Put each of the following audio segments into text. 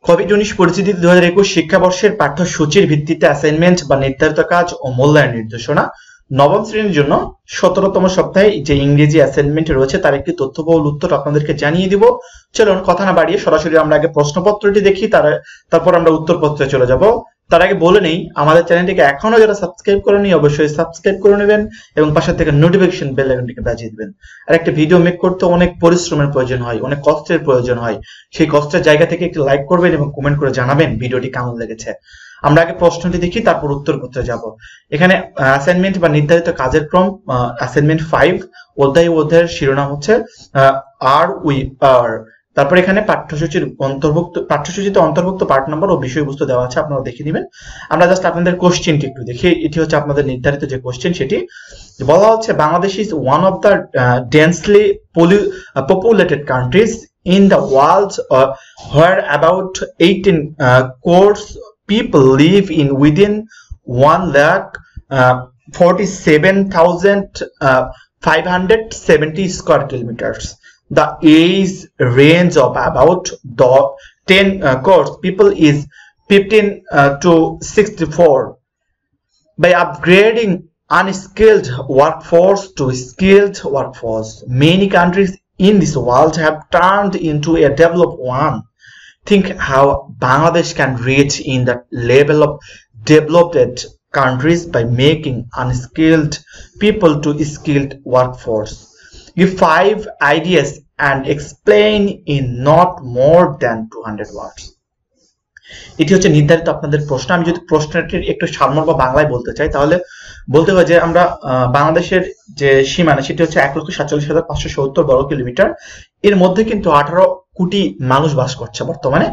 COVID-19 পরিস্থিতিতে 2021 শিক্ষাবর্ষের পাঠ্যসূচির ভিত্তিতে assignment বা নির্ধারিত কাজ ও মূল্যায়ন নির্দেশনা নবম শ্রেণীর জন্য 17তম সপ্তাহে যে ইংরেজি অ্যাসাইনমেন্ট রয়েছে তার একটি তথ্যবহুল উত্তর আপনাদেরকে জানিয়ে দিব। চলুন কথা না বাড়িয়ে সরাসরি আমরা আগে প্রশ্নপত্রটি দেখি, তারপর আমরা উত্তরপত্রে চলে যাব। তার আগে বলে নেই, আমাদের চ্যানেলটিকে এখনো যারা সাবস্ক্রাইব করেনি অবশ্যই সাবস্ক্রাইব করে নেবেন এবং পাশে থেকে নোটিফিকেশন বেল আইকনটিকে বাজিয়ে দিবেন। আর একটা ভিডিও মেক করতে অনেক পরিশ্রমের প্রয়োজন হয়, অনেক কষ্টের প্রয়োজন হয়। সেই কষ্টের জায়গা থেকে একটি লাইক করবেন এবং কমেন্ট করে জানাবেন ভিডিওটি কেমন লেগেছে। আমরা আগে প্রশ্নটি দেখি, তারপর উত্তরপত্রে যাব। এখানে অ্যাসাইনমেন্ট বা নির্ধারিত কাজের ক্রম, অ্যাসাইনমেন্ট 5, অধ্যায়ের শিরোনাম হচ্ছে আর উই আর। তারপর এখানে পাঠ্যসূচিতে অন্তর্ভুক্ত পার্ট নাম্বার ও বিষয়বস্তু দেওয়া আছে, আপনারা দেখে নেবেন। আমরা জাস্ট আপনাদের কোশ্চেনটি একটু দেখি। এটি হচ্ছে আপনাদের নির্ধারিত যে কোশ্চেন, সেটি বলা হচ্ছে Bangladesh is one of the densely populated countries in the world where about 18 crores people live in within 1,47,570 square kilometers. The age range of about 10 crores people is 15 to 64. By upgrading unskilled workforce to skilled workforce, many countries in this world have turned into a developed one. Think how Bangladesh can reach in the level of developed countries by making unskilled people to skilled workforce. Give 5 ideas and explain in not more than 200 words. এটি হচ্ছে নির্ধারিত আপনাদের প্রশ্ন। আমি যদি প্রশ্নটির একটু সারমর্ম বা বাংলায় বলতে চাই, তাহলে বলতে হয় যে আমরা বাংলাদেশের যে সীমানা সেটি হচ্ছে 1,47,570 বর্গ কিলোমিটার। এর মধ্যে কিন্তু 18 কোটি মানুষ বাস করছে বর্তমানে,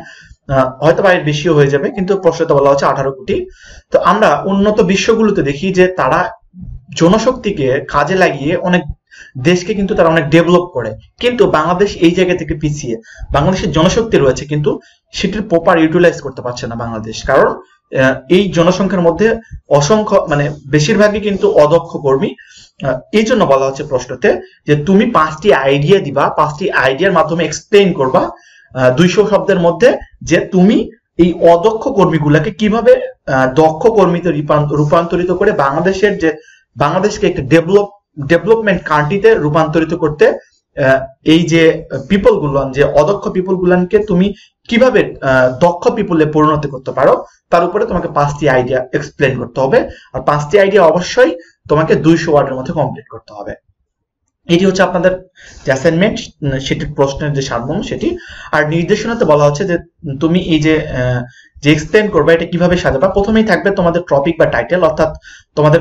হয়তো বা এর বেশিও হয়ে যাবে, কিন্তু প্রশ্নতে বলা হচ্ছে 18 কোটি। তো আমরা উন্নত বিশ্বগুলোতে দেখি যে তারা জনশক্তিকে কাজে লাগিয়ে অনেক দেশকে কিন্তু তারা অনেক ডেভেলপ করে, কিন্তু বাংলাদেশ এই জায়গা থেকে পিছিয়ে। বাংলাদেশের জনশক্তি রয়েছে কিন্তু সেটির প্রপার ইউটিলাইজ করতে পারছে না বাংলাদেশ, কারণ এই জনসংখ্যার মধ্যে অসংখ্য বেশিরভাগই কিন্তু অদক্ষ কর্মী। এই জন্য বলা হচ্ছে প্রশ্নতে যে তুমি 5টি আইডিয়া দিবা, 5টি আইডিয়ার মাধ্যমে এক্সপ্লেইন করবা 200 শব্দের মধ্যে যে তুমি এই অদক্ষ কর্মীগুলাকে কিভাবে দক্ষ কর্মীতে রূপান্তরিত করে বাংলাদেশকে একটা ডেভেলপমেন্ট কান্ট্রিতে রূপান্তরিত করতে, এই যে পিপল গুলান, যে অদক্ষ পিপল গুলানকে তুমি কিভাবে দক্ষ পিপলে পরিণত করতে পারো, তার উপরে তোমাকে 5টি আইডিয়া এক্সপ্লেন করতে হবে। আর 5টি আইডিয়া অবশ্যই তোমাকে 200 ওয়ার্ডের মধ্যে কমপ্লিট করতে হবে। এটি হচ্ছে আপনাদের যে অ্যাসাইনমেন্ট, সেটির প্রশ্নের যে সারমর্ম সেটি। আর নির্দেশনাতে বলা হচ্ছে যে তুমি এই যে এক্সপ্লেন করবে এটা কিভাবে সাজাবা। প্রথমেই থাকবে তোমাদের টপিক বা টাইটেল, অর্থাৎ তোমাদের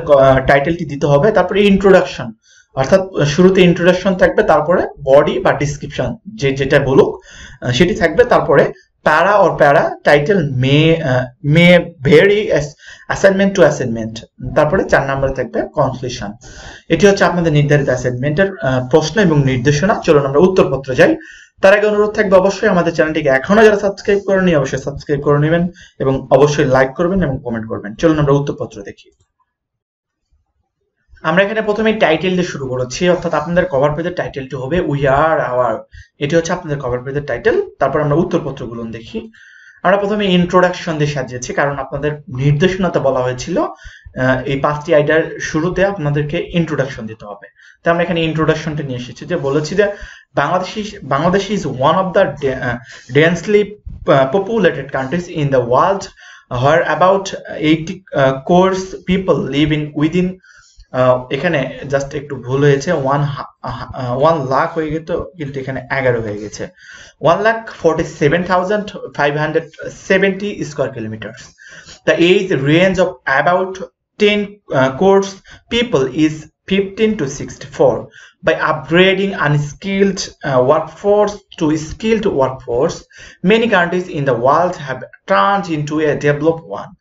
টাইটেলটি দিতে হবে। তারপরে ইন্ট্রোডাকশন, অর্থাৎ শুরুতে ইন্ট্রোডাকশন থাকবে, তারপরে বডি বা ডিসক্রিপশন যেটা বলুক সেটি থাকবে, তারপরে প্যারা অর প্যারা টাইটেল মে ভেরি অ্যাসাইনমেন্ট টু অ্যাসাইনমেন্ট, তারপরে 4 নম্বরে থাকবে কনক্লুশন। এটি হচ্ছে আপনাদের নির্ধারিত অ্যাসাইনমেন্টের প্রশ্ন এবং নির্দেশনা। চলুন আমরা উত্তরপত্রে যাই। তার আগে অনুরোধ থাকবে অবশ্যই আমাদের চ্যানেলটিকে এখনো যারা সাবস্ক্রাইব করেনি অবশ্যই সাবস্ক্রাইব করে নেবেন এবং অবশ্যই লাইক করবেন এবং কমেন্ট করবেন। চলুন আমরা উত্তরপত্র দেখি। আমরা এখানে প্রথমে টাইটেল দিয়ে শুরু করেছি, অর্থাৎ আপনাদের কভার পেজের টাইটেলটি হবে উই আর আওয়ার। এটি হচ্ছে আপনাদের কভার পেজের টাইটেল। তারপর আমরা উত্তরপত্রগুলো দেখি। আমরা প্রথমে ইন্ট্রোডাকশন দিয়ে সাজিয়েছি, কারণ আপনাদের নির্দেশনাতে বলা হয়েছিল এই 5টি আইডিয়ার শুরুতে আপনাদেরকে ইন্ট্রোডাকশন দিতে হবে। তো আমরা এখানে ইন্ট্রোডাকশনটা নিয়ে এসেছি, যে বলেছি যে Bangladesh is one of the densely populated countries in the world where about 80 crores people live in within, এখানে জাস্ট একটু ভুল হয়েছে, 1 লাখ হয়ে গেত, কিন্তু এখানে 11 হয়ে গেছে, 1,47,570 square kilometers. The age range of about 10 crores people is 15 to 64. By upgrading unskilled workforce to skilled workforce, many countries in the world have turned into a developed one.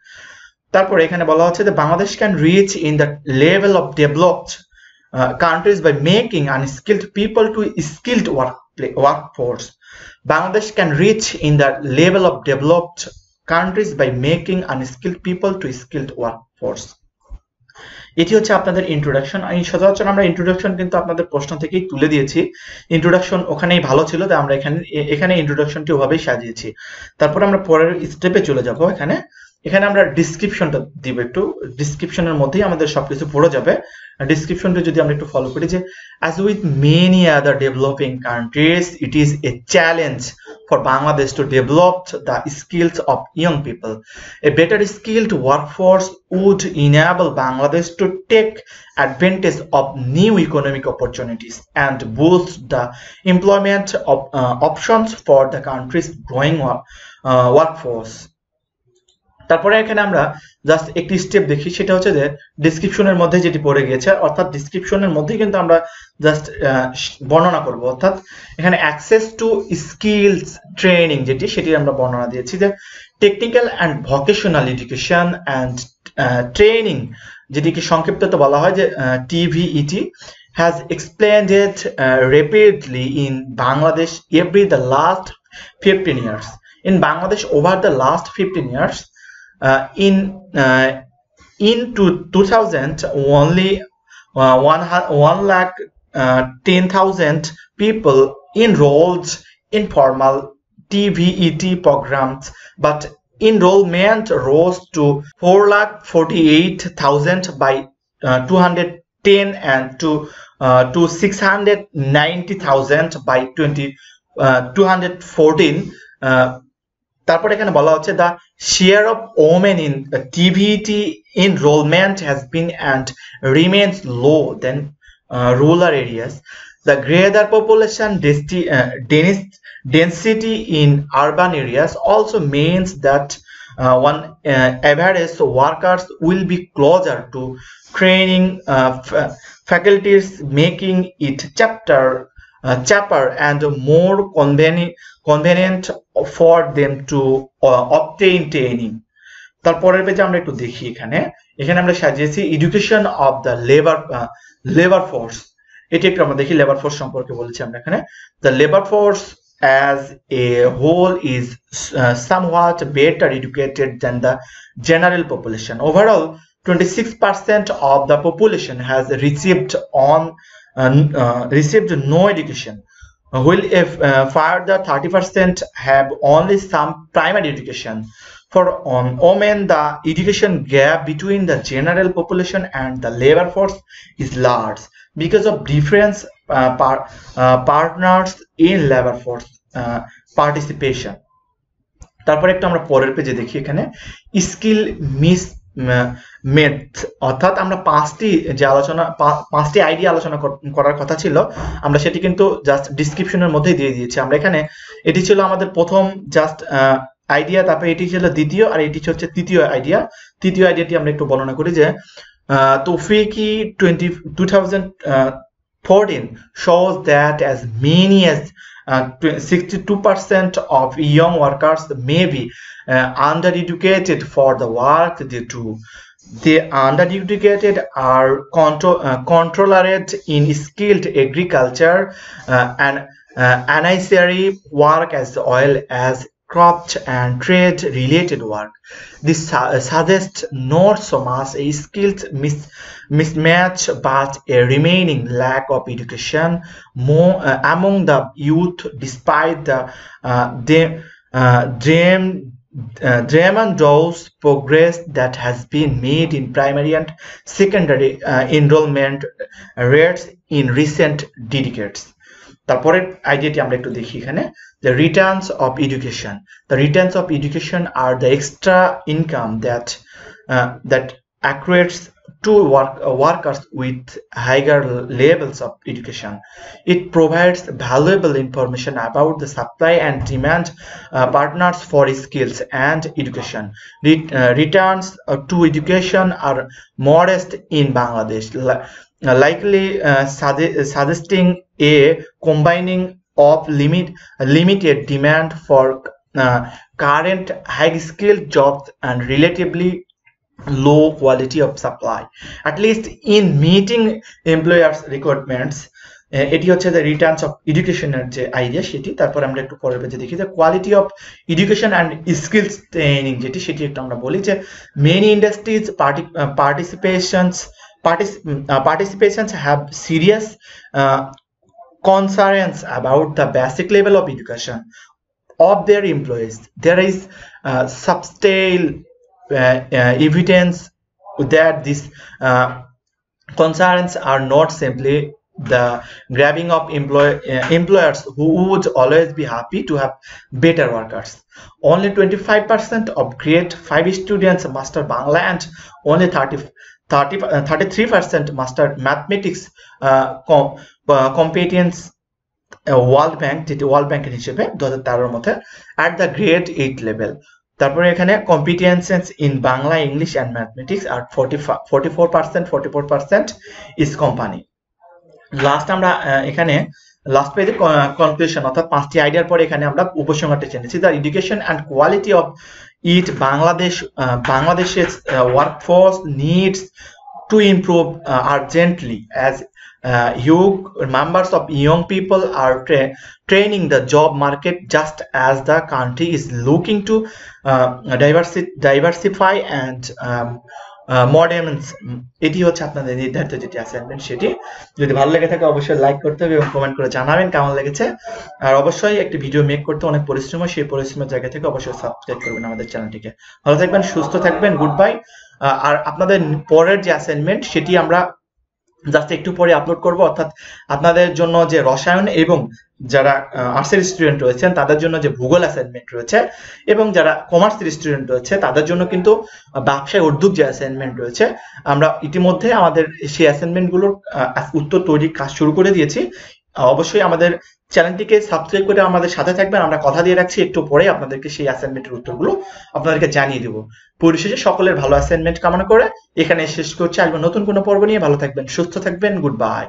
তারপরে এখানে বলা হচ্ছে যে Bangladesh can reach in the level of developed countries by making unskilled people to skilled workforce. Bangladesh can reach in the level of developed countries by making unskilled people to skilled workforce. এটি হচ্ছে আপনাদের introduction. এই সচরাচর আমরা introduction কিন্তু আপনাদের প্রশ্ন থেকেই তুলে দিয়েছি, ইন্ট্রোডাকশন ওখানেই ভালো ছিল, তাই আমরা এখানে ইন্ট্রোডাকশনটি ওভাবেই সাজিয়েছি। তারপর আমরা পরের স্টেপে চলে যাব। এখানে আমরা ডিসক্রিপশনটা দিব, একটু ডিসক্রিপশনের মধ্যেই আমাদের সবকিছু পড়ে যাবে। ডিসক্রিপশনটা যদি আমরা একটু ফলো করি, যে as with many other developing countries, it is a challenge for Bangladesh to develop the skills of young people. A better skilled workforce would enable Bangladesh to take advantage of new economic opportunities and boost the employment options for the country's growing workforce. তারপরে এখানে আমরা just একটি step দেখি, সেটা হচ্ছে যে ডেসক্রিপশনের মধ্যে যেটি পড়ে গিয়েছে, অর্থাৎ ডেসক্রিপশনের মধ্যেই কিন্তু আমরা জাস্ট বর্ণনা করব। অর্থাৎ এখানে অ্যাক্সেস টু স্কিলস ট্রেনিং সেটি আমরা বর্ণনা দিয়েছি, যে technical and vocational education and training, যেটিকে সংক্ষিপ্তত বলা হয় যে TVET, has expanded rapidly in Bangladesh the last 15 years. In Bangladesh, over the last 15 years, in 2000, only 110,000 people enrolled in formal TVET programs, but enrollment rose to 448,000 by 2010 and to 690,000 by 2014. তারপর এখানে বলা হচ্ছে the share of women in TVET enrollment has been and remains low than rural areas. The greater population density in urban areas also means that average workers will be closer to training faculties, making it cheaper and more convenient for them to obtain training. তারপরের পেজে আমরা একটু দেখি, এখানে আমরা সাজিয়েছি education of the labour force. এটি একটু আমরা দেখি, লেবার ফোর্স সম্পর্কে বলেছি আমরা এখানে। The labour force as a whole is somewhat better educated than the general population. Overall, 26% of the population has received no education, while if further 30% have only some primary education. For women, the education gap between the general population and the labor force is large because of different partners in labor force participation. তারপরে একটু আমরা পরের পেজে দেখি, এখানে skill meth, অর্থাৎ আমরা পাঁচটি আইডিয়া আলোচনা করার কথা ছিল, আমরা সেটি কিন্তু জাস্ট ডিসক্রিপশনের মধ্যেই দিয়ে দিয়েছি। আমরা এখানে এটি ছিল আমাদের প্রথম জাস্ট আইডিয়া, তারপরে এটি ছিল দ্বিতীয়, আর এটি হচ্ছে তৃতীয় আইডিয়া। তৃতীয় আইডিয়াটি আমরা একটু বর্ণনা করি, যে Tofiki 2014 shows that as many as 62% of young workers may be undereducated for the work they do. The undereducated are controlled in skilled agriculture and ancillary work as well as craft and trade related work. This suggests not so much a skills mismatch but a remaining lack of education among the youth, despite the tremendous progress that has been made in primary and secondary enrollment rates in recent decades. তারপরের আইডিয়াটি আমরা একটু দেখি, এখানে the returns of education. The returns of education are the extra income that accrues to workers with higher levels of education. It provides valuable information about the supply and demand partners for skills and education. Returns to education are modest in Bangladesh, likely suggesting a combining of limited demand for current high-skilled jobs and relatively low quality of supply. At least in meeting employers' requirements, এটি হচ্ছে যে Returns of এডুকেশনের যে idea সেটি। তারপর আমরা একটু পরের পেজে দেখি যে quality of education and skills training সেটি একটু আমরা বলি যে many industries participations have serious concerns about the basic level of education of their employees. There is substantial evidence that these concerns are not simply the grabbing of employers who would always be happy to have better workers. Only 25% of grade 5 students master Bangla and only 33% master mathematics competence world bank, যেটি world ব্যাংকের হিসেবে 2013 মধ্যে at the grade 8 level। তারপরে এখানে competences in Bangla, English and mathematics আর 44% is company. Last আমরা এখানে last পেজে কনক্লুশন অর্থাৎ 5টি আইডিয়ার পরে এখানে আমরা উপসংহারটি জেনেছি। The education and quality of বাংলাদেশের workforce needs to improve urgently as huge numbers of young people are training the job market just as the country is looking to diversify and moderns. এটি হচ্ছে আপনাদের নির্ধারিত যেটি assignment সেটি। যদি ভালো লেগে থাকে অবশ্যই লাইক করতে হবে এবং কমেন্ট করে জানাবেন কেমন লেগেছে। আর অবশ্যই একটি ভিডিও মেক করতে অনেক পরিশ্রম হয়, সেই পরিশ্রমের জায়গা থেকে অবশ্যই সাবস্ক্রাইব করবেন আমাদের চ্যানেলটিকে। ভালো থাকবেন, সুস্থ থাকবেন, গুড বাই। আর আপনাদের পরের যে অ্যাসাইনমেন্ট সেটি আমরা জাস্ট একটু পরে আপলোড করব, অর্থাৎ আপনাদের জন্য যে রসায়ন এবং যারা আর্টসের স্টুডেন্ট রয়েছেন তাদের জন্য যে ভূগোল অ্যাসাইনমেন্ট রয়েছে এবং যারা কমার্সের স্টুডেন্ট রয়েছে তাদের জন্য কিন্তু ব্যবসায় উদ্যোগ যে অ্যাসাইনমেন্ট রয়েছে আমরা ইতিমধ্যে আমাদের সেই অ্যাসাইনমেন্টগুলোর উত্তর তৈরির কাজ শুরু করে দিয়েছি। অবশ্যই আমাদের চ্যানেলটিকে সাবস্ক্রাইব করে আমাদের সাথে থাকবেন। আমরা কথা দিয়ে রাখছি একটু পরে আপনাদেরকে সেই অ্যাসাইনমেন্টের উত্তরগুলো আপনাদেরকে জানিয়ে দেবো। পরিশেষে সকলের ভালো অ্যাসাইনমেন্ট কামনা করে এখানে শেষ করছি। আসবো নতুন কোনো পর্ব নিয়ে। ভালো থাকবেন, সুস্থ থাকবেন, গুড বাই।